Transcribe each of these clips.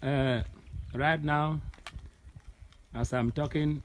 Right now, as I'm talking,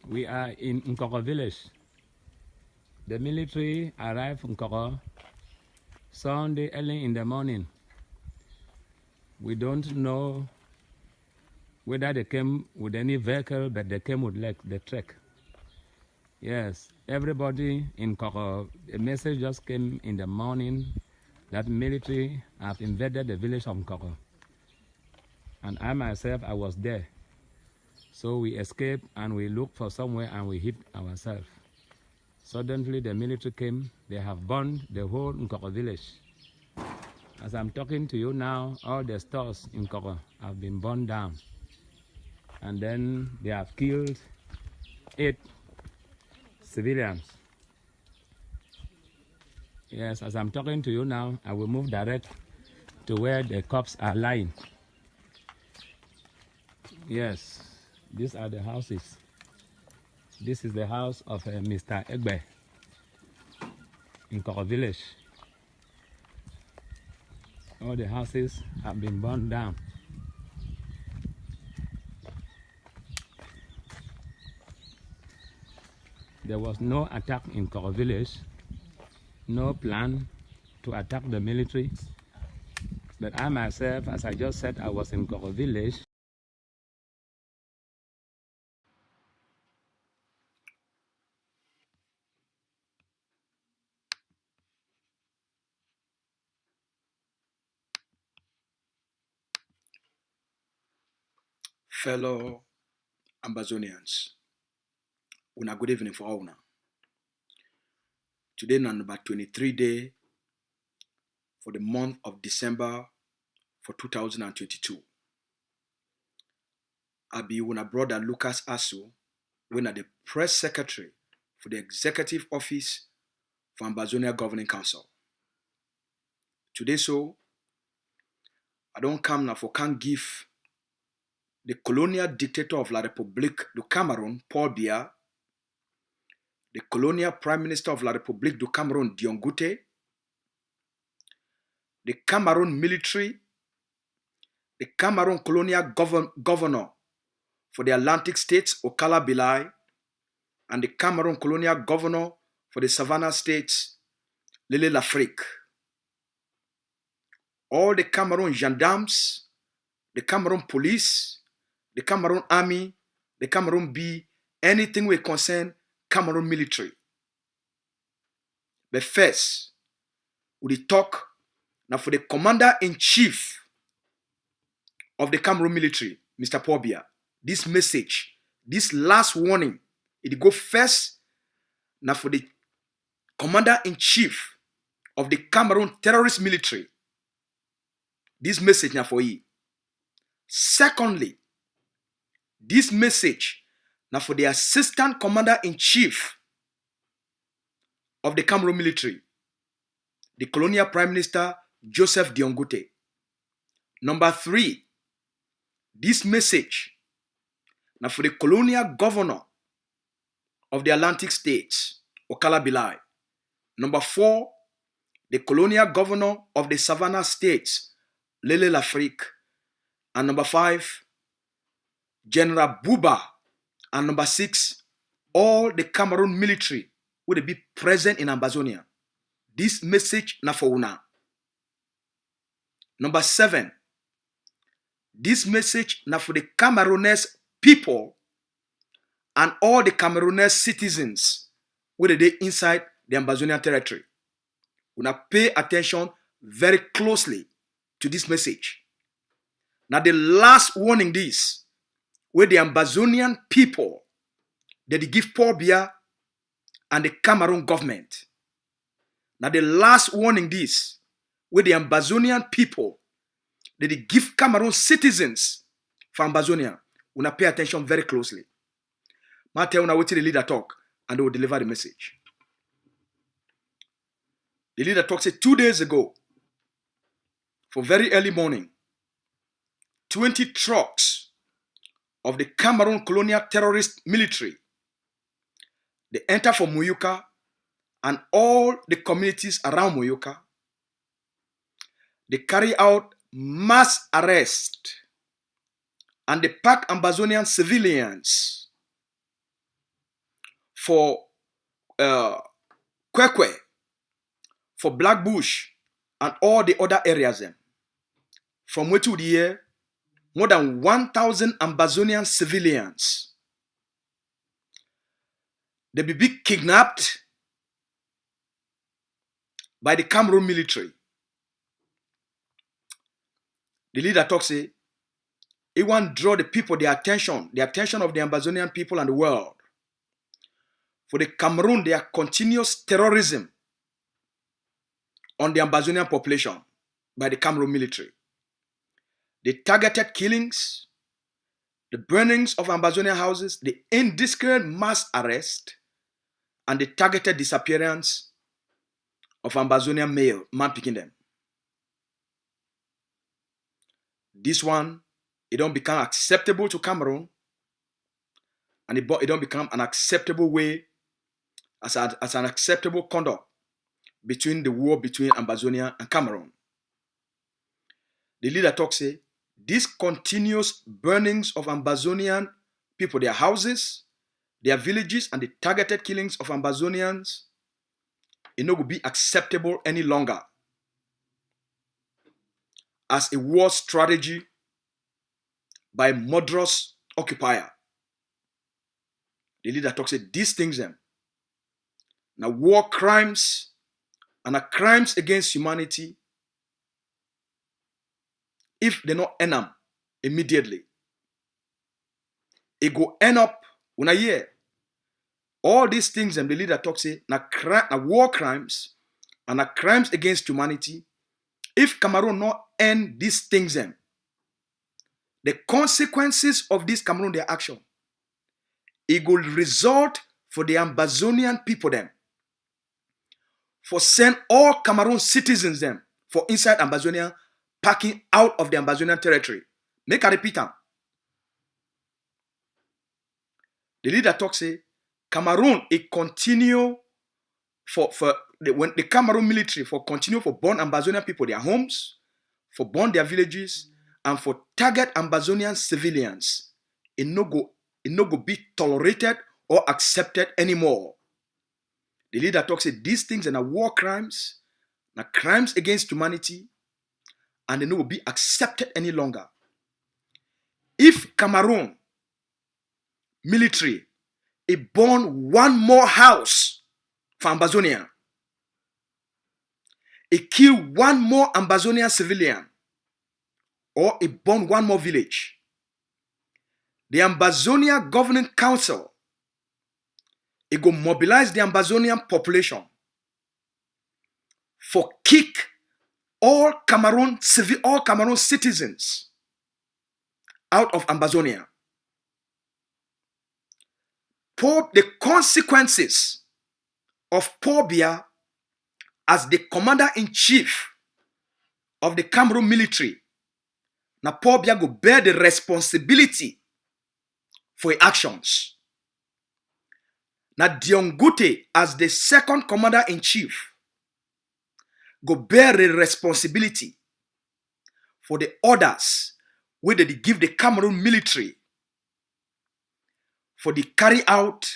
we are in Nkoko village. The military arrived in Nkoko Sunday early in the morning. We don't know whether they came with any vehicle, but they came with like the truck. Yes, everybody in Nkoko, a message just came in the morning that military have invaded the village of Nkoko. And I myself, I was there. So we escaped and we looked for somewhere and we hid ourselves. Suddenly the military came, they have burned the whole Nkoko village. As I'm talking to you now, all the stores in Nkoko have been burned down. And then they have killed 8 civilians. Yes, as I'm talking to you now, I will move direct to where the cops are lying. Yes, these are the houses. This is the house of Mr. Egbe in Nkoko village. All the houses have been burned down. There was no attack in Nkoko village, no plan to attack the military. But I myself, as I just said, I was in Nkoko village. Fellow Ambazonians, una good evening for all now. Today na number 23 day for the month of December for 2022. I be una brother Lucas Asu, when at the press secretary for the executive office for Ambazonia Governing Council. Today so, I don't come now for can give the colonial dictator of La République du Cameroun, Paul Biya, the colonial prime minister of La République du Cameroun, Dion Ngute, the Cameroon military, the Cameroon colonial governor for the Atlantic states, Okala Bilai, and the Cameroon colonial governor for the Savannah states, Lele Lafrique. All the Cameroon gendarmes, the Cameroon police, the Cameroon army, the Cameroon B, anything we concern Cameroon military. But first, we talk now for the commander-in-chief of the Cameroon military, Mr. Paul Biya. This message, this last warning, it go first now for the commander-in-chief of the Cameroon terrorist military. This message now for you. Secondly, this message now for the assistant commander-in-chief of the Cameroon military, the colonial prime minister, Joseph Dion Ngute. Number 3, this message now for the colonial governor of the Atlantic states, Okala Bilai. Number 4, the colonial governor of the Savannah states, Lele Lafrique. And number 5, General Buba. And number 6, all the Cameroon military will be present in Ambazonia. This message na for una. Number 7, this message na for the Cameroonese people and all the Cameroonese citizens where they inside the Ambazonian territory. Una pay attention very closely to this message. Now the last warning this, where the Ambazonian people, they give Paul Biya and the Cameroon government. Now the last warning this, where the Ambazonian people, they give Cameroon citizens for Ambazonia. Una pay attention very closely. Ma tell una wait till the leader talk and they will deliver the message. The leader talk said 2 days ago, for very early morning, 20 trucks of the Cameroon colonial terrorist military, they enter from Muyuka and all the communities around Muyuka. They carry out mass arrest and they pack Ambazonian civilians for Kwekwe, for Black Bush, and all the other areas them. From where to the year, more than 1,000 Ambazonian civilians. They be kidnapped by the Cameroun military. The leader talks, say, he want to draw the people, the attention of the Ambazonian people and the world. For the Cameroon, there are continuous terrorism on the Ambazonian population by the Cameroun military. The targeted killings, the burnings of Ambazonian houses, the indiscriminate mass arrest, and the targeted disappearance of Ambazonian male, man picking them. This one, it don't become acceptable to Cameroon, and it don't become an acceptable way, as an acceptable conduct between the war between Ambazonia and Cameroon. The leader talks, say, these continuous burnings of Ambazonian people, their houses, their villages, and the targeted killings of Ambazonians, it no will be acceptable any longer as a war strategy by a murderous occupier. The leader talks, say, these things them. Now war crimes and crimes against humanity, if they not end up immediately, it go end up when I hear all these things and the leader talks, say, na war crimes and crimes against humanity. If Cameroon not end these things, then the consequences of this Cameroon their action, it will result for the Ambazonian people them, for send all Cameroon citizens them for inside Ambazonia, packing out of the Ambazonian territory. Make a repeat them. The leader talks, say, Cameroon it continue when the Cameroon military for continue for burn Ambazonian people their homes, for burn their villages, and for target Ambazonian civilians. It no go be tolerated or accepted anymore. The leader talks, say, these things are war crimes, na crimes against humanity, and they no will be accepted any longer. If Cameroon military it burn one more house for Ambazonia, it kill one more Ambazonian civilian, or it burn one more village, the Ambazonia Governing Council, it go mobilize the Ambazonian population for kick all Cameroon citizens out of Ambazonia. The consequences of Biya as the commander-in-chief of the Cameroon military, now Biya go bear the responsibility for his actions. Now Dion Ngute as the second commander-in-chief go bear the responsibility for the orders where they give the Cameroon military for the carry out,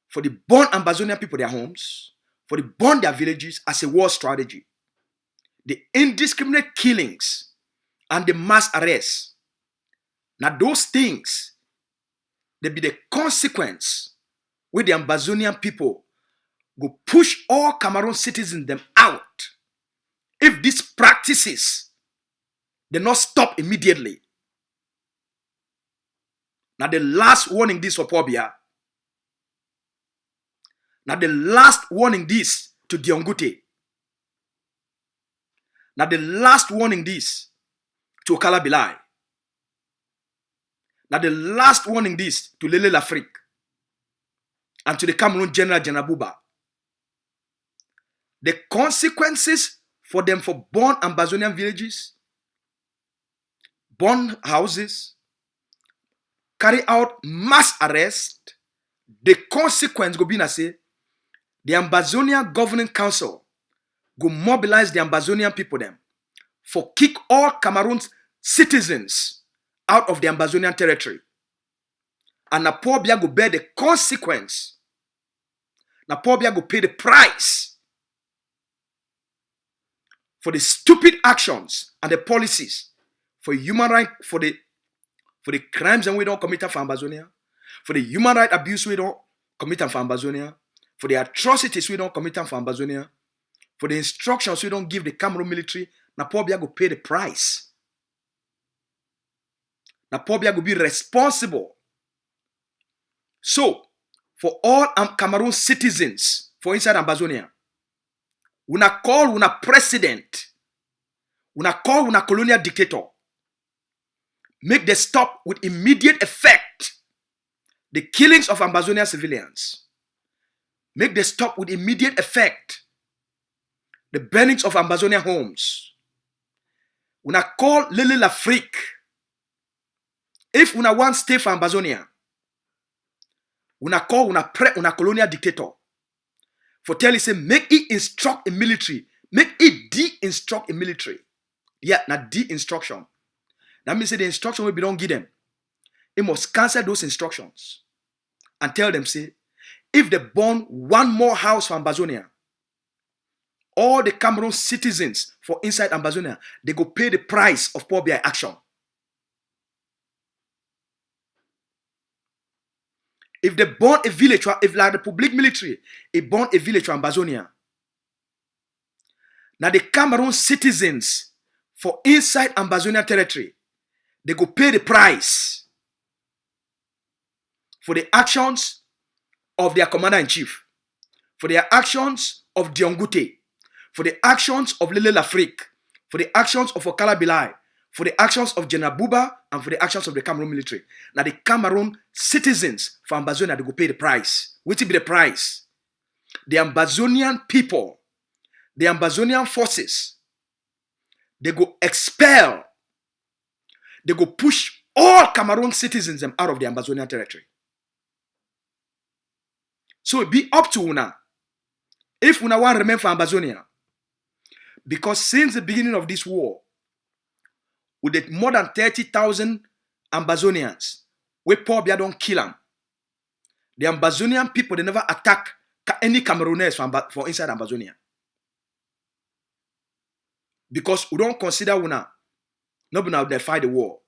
for the burn Ambazonian people their homes, for the burn their villages as a war strategy. The indiscriminate killings and the mass arrests. Now those things, they be the consequence where the Ambazonian people go push all Cameroon citizens them out. If these practices, they not stop immediately. Now the last warning this for Biya. Now the last warning this to Dion Ngute. Now the last warning this to Okala Bilai. Now the last warning this to Lele Lafrique and to the Cameroon General Buba. The consequences for them for burn Ambazonian villages, burn houses, carry out mass arrest, the consequence go be na say the Ambazonia Governing Council go mobilize the Ambazonian people them for kick all Cameroon citizens out of the Ambazonian territory. And na Paul Biya go bear the consequence. Na Paul Biya go pay the price for the stupid actions and the policies, for human rights, for the crimes and we don't commit for Ambazonia, for the human rights abuse we don't commit for Ambazonia, for the atrocities we don't commit for Ambazonia, for the instructions we don't give the Cameroun military. Na Paul Biya go pay the price. Na Paul Biya go be responsible. So, for all Cameroon citizens for inside Ambazonia, una call una president, una call una colonial dictator, make the stop with immediate effect the killings of Ambazonia civilians. Make the stop with immediate effect the burnings of Ambazonia homes. Una call Lele l'Afrique. If una want stay for Ambazonia, una call una colonial dictator. For tell you say make it instruct a military. Make it de-instruct a military. Yeah, not de-instruction. That means say the instruction we don't give them. It must cancel those instructions. And tell them, say, if they burn one more house for Ambazonia, all the Cameroon citizens for inside Ambazonia, they go pay the price of Paul Biya action. If they burn a village, if like the public military, it burn a village for Ambazonia, now the Cameroon citizens for inside Ambazonia territory, they go pay the price for the actions of their commander-in-chief, for their actions of Dion Ngute, for the actions of Lele l'Afrique, for the actions of Okala Bilai, for the actions of General Buba, and for the actions of the Cameroon military. Now the Cameroon citizens for Ambazonia, they go pay the price. What will be the price? The Ambazonian people, the Ambazonian forces, they go expel, they go push all Cameroon citizens out of the Ambazonian territory. So it be up to una. If una want to remain for Ambazonia, because since the beginning of this war, with the more than 30,000 Ambazonians, we Paul Biya don't kill them. The Ambazonian people, they never attack any Camerooners for inside Ambazonia. Because we don't consider una, not now they fight the war.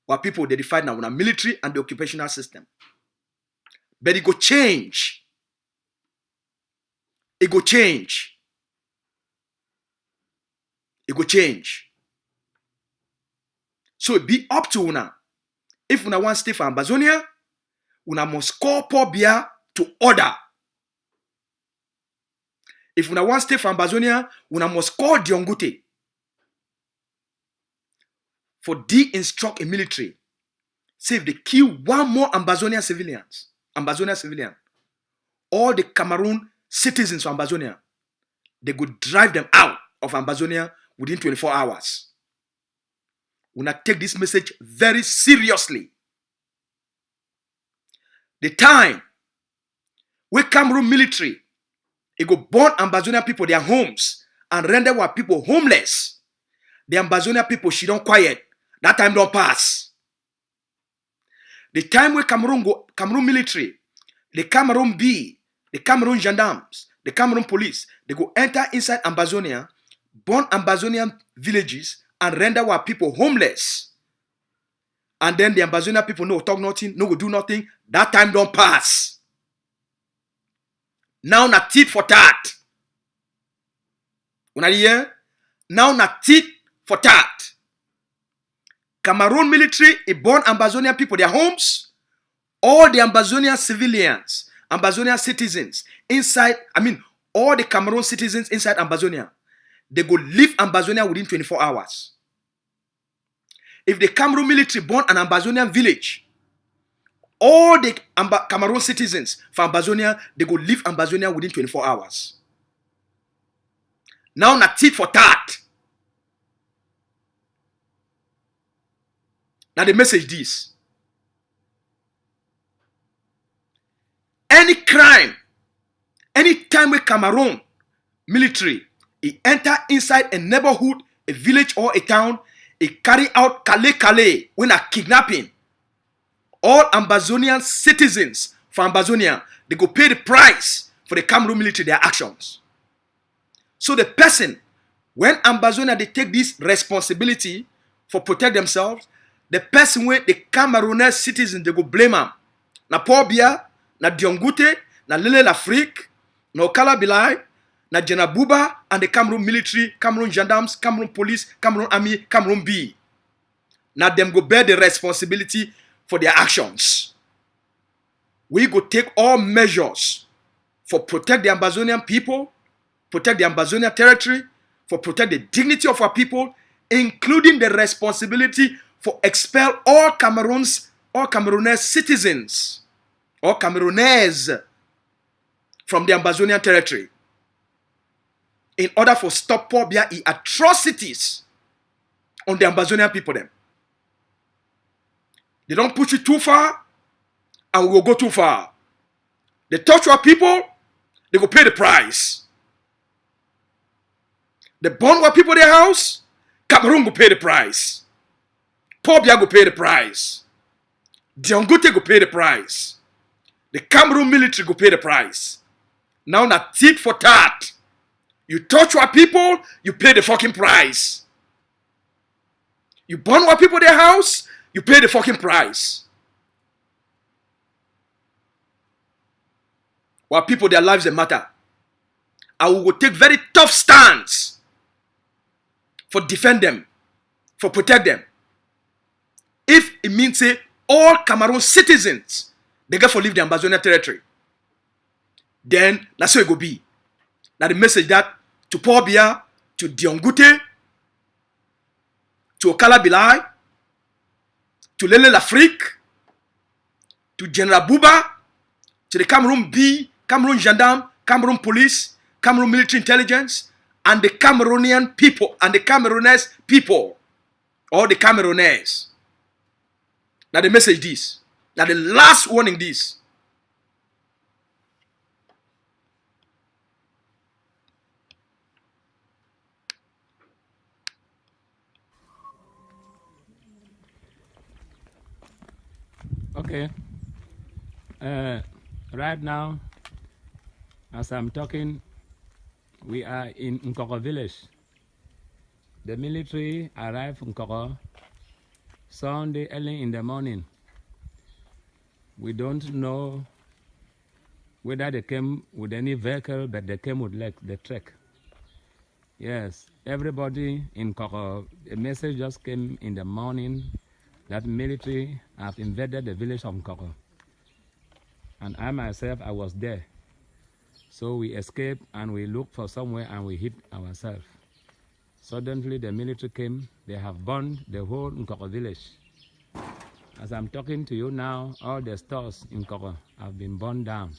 But people, they fight now una military and the occupational system. But it go change. It go change. It go change. So it be up to una. If una want to stay for Ambazonia, una must call Paul Biya to order. If una want to stay for Ambazonia, una must call Dion Ngute for de-instruct a military. Say if they kill one more Ambazonia civilian, all the Cameroon citizens of Ambazonia, they could drive them out of Ambazonia within 24 hours. We not take this message very seriously. The time where Cameroon military, it go burn Ambazonia people their homes and render our people homeless. The Ambazonia people, she don't quiet. That time don't pass. The time where Cameroon military, the Cameroon B, the Cameroon gendarmes, the Cameroon police, they go enter inside Ambazonia, burn Ambazonian villages, and render our people homeless. And then the Ambazonia people no talk nothing, no go do nothing. That time don't pass. Now na tit for tat. Una hear? Now na tit for tat. Cameroon military, it burn Ambazonian people their homes. All the Ambazonian civilians, Ambazonian citizens inside, all the Cameroon citizens inside Ambazonia, they go leave Ambazonia within 24 hours. If the Cameroon military burn an Ambazonian village, all the Cameroon citizens from Ambazonia, they go leave Ambazonia within 24 hours. Now na tit for tat. Now the message this. Any crime, any time where Cameroon military, it enter inside a neighborhood, a village or a town, It carry out kale when a kidnapping. All Ambazonian citizens for Ambazonia, they go pay the price for the Cameroon military, their actions. So the person, when Ambazonia, they take this responsibility for protect themselves, the person with the Cameroonese citizens, they go blame them. Na Biya, na Dion Ngute, na Lele l'Afrique, na Okala Bilai, na Jenabuba, and the Cameroon military, Cameroon gendarmes, Cameroon police, Cameroon army, Cameroon B. Now them go bear the responsibility for their actions. We go take all measures for protect the Ambazonian people, protect the Ambazonia territory, for protect the dignity of our people, including the responsibility for expel all Cameroonese citizens, or Cameroonese from the Ambazonian territory, in order for stop Biya atrocities on the Ambazonian people them. They don't push it too far, and we will go too far. They touch our people, they go pay the price. They burn our people their house, Cameroon go pay the price. Biya go pay the price. Dion Ngute go pay the price. The Cameroon military go pay the price. Now that tit for tat. You touch our people, you pay the fucking price. You burn our people their house, you pay the fucking price. Our people, their lives, they matter. And we will take very tough stance for defend them, for protect them. If it means say all Cameroon citizens, they get for leave the Ambazonia territory, then that's how it go be. Now the message that to Biya, to Dion Ngute, to Okala Bilai, to Lele l'Afrique, to General Buba, to the Cameroon B, Cameroon gendarme, Cameroon police, Cameroon military intelligence, and the Cameroonian people, and the Cameroonese people, or the Cameroonese. Now the message this. Now the last warning this. Okay. Right now, as I'm talking, we are in Nkoko village. The military arrived in Nkoko Sunday early in the morning. We don't know whether they came with any vehicle, but they came with like the truck. Yes, everybody in Nkoko, a message just came in the morning that military have invaded the village of Nkoko. And I myself, I was there. So we escaped and we looked for somewhere and we hid ourselves. Suddenly the military came, they have burned the whole Nkoko village. As I'm talking to you now, all the stores in Nkoko have been burned down.